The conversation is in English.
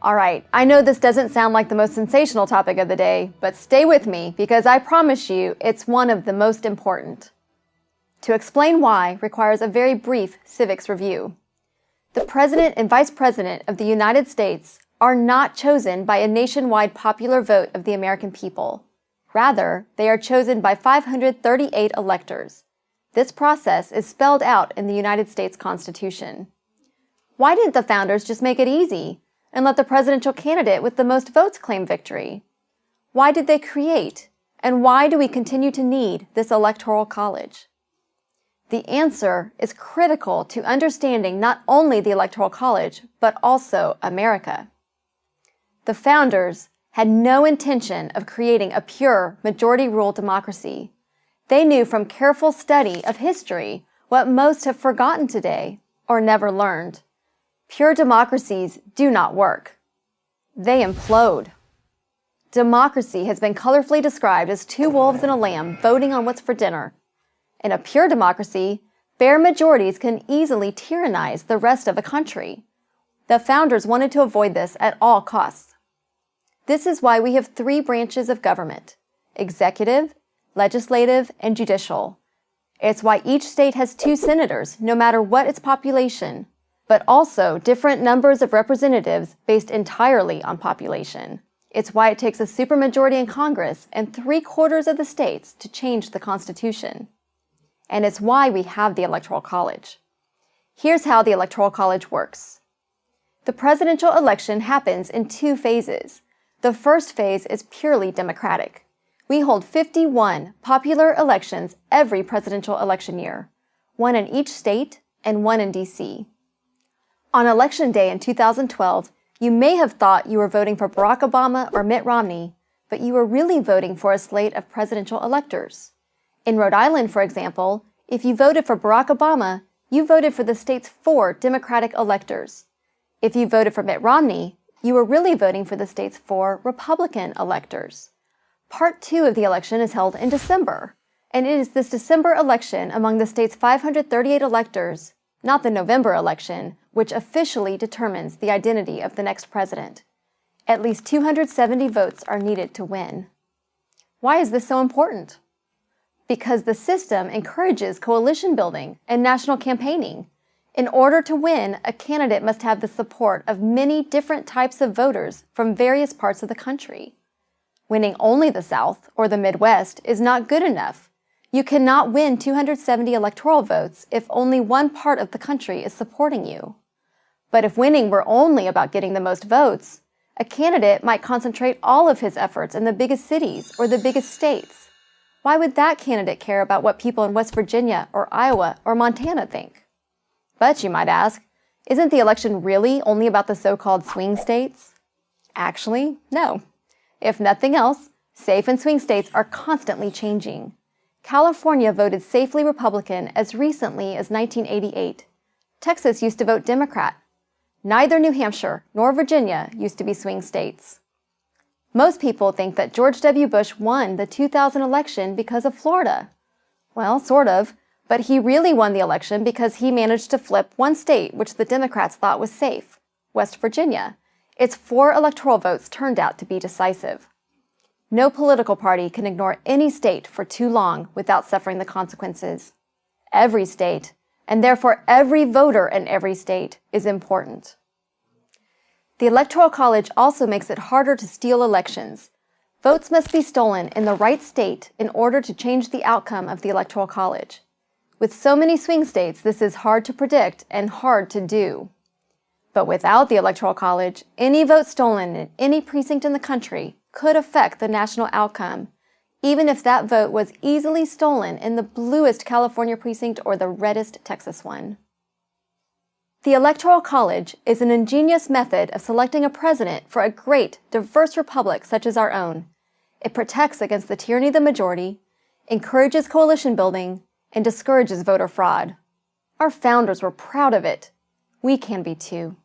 All right, I know this doesn't sound like the most sensational topic of the day, but stay with me because I promise you it's one of the most important. To explain why requires a very brief civics review. The President and Vice President of the United States are not chosen by a nationwide popular vote of the American people. Rather, they are chosen by 538 electors. This process is spelled out in the United States Constitution. Why didn't the founders just make it easy and let the presidential candidate with the most votes claim victory? Why did they create, and why do we continue to need this Electoral College? The answer is critical to understanding not only the Electoral College, but also America. The founders had no intention of creating a pure majority-rule democracy. They knew from careful study of history what most have forgotten today or never learned. Pure democracies do not work. They implode. Democracy has been colorfully described as two wolves and a lamb voting on what's for dinner. In a pure democracy, bare majorities can easily tyrannize the rest of a country. The founders wanted to avoid this at all costs. This is why we have three branches of government: executive, legislative, and judicial. It's why each state has 2 senators, no matter what its population, but also different numbers of representatives based entirely on population. It's why it takes a supermajority in Congress and 3/4 of the states to change the Constitution. And it's why we have the Electoral College. Here's how the Electoral College works. The presidential election happens in 2 phases. The first phase is purely democratic. We hold 51 popular elections every presidential election year, 1 in each state and 1 in D.C. On Election Day in 2012, you may have thought you were voting for Barack Obama or Mitt Romney, but you were really voting for a slate of presidential electors. In Rhode Island, for example, if you voted for Barack Obama, you voted for the state's 4 Democratic electors. If you voted for Mitt Romney, you were really voting for the state's 4 Republican electors. Part 2 of the election is held in December, and it is this December election among the state's 538 electors, not the November election, which officially determines the identity of the next president. At least 270 votes are needed to win. Why is this so important? Because the system encourages coalition building and national campaigning. In order to win, a candidate must have the support of many different types of voters from various parts of the country. Winning only the South or the Midwest is not good enough. You cannot win 270 electoral votes if only one part of the country is supporting you. But if winning were only about getting the most votes, a candidate might concentrate all of his efforts in the biggest cities or the biggest states. Why would that candidate care about what people in West Virginia or Iowa or Montana think? But you might ask, isn't the election really only about the so-called swing states? Actually, no. If nothing else, safe and swing states are constantly changing. California voted safely Republican as recently as 1988. Texas used to vote Democrat. Neither New Hampshire nor Virginia used to be swing states. Most people think that George W. Bush won the 2000 election because of Florida. Well, sort of, but he really won the election because he managed to flip one state which the Democrats thought was safe, West Virginia. Its 4 electoral votes turned out to be decisive. No political party can ignore any state for too long without suffering the consequences. Every state, and therefore every voter in every state, is important. The Electoral College also makes it harder to steal elections. Votes must be stolen in the right state in order to change the outcome of the Electoral College. With so many swing states, this is hard to predict and hard to do. But without the Electoral College, any vote stolen in any precinct in the country could affect the national outcome, even if that vote was easily stolen in the bluest California precinct or the reddest Texas one. The Electoral College is an ingenious method of selecting a president for a great, diverse republic such as our own. It protects against the tyranny of the majority, encourages coalition building, and discourages voter fraud. Our founders were proud of it. We can be too.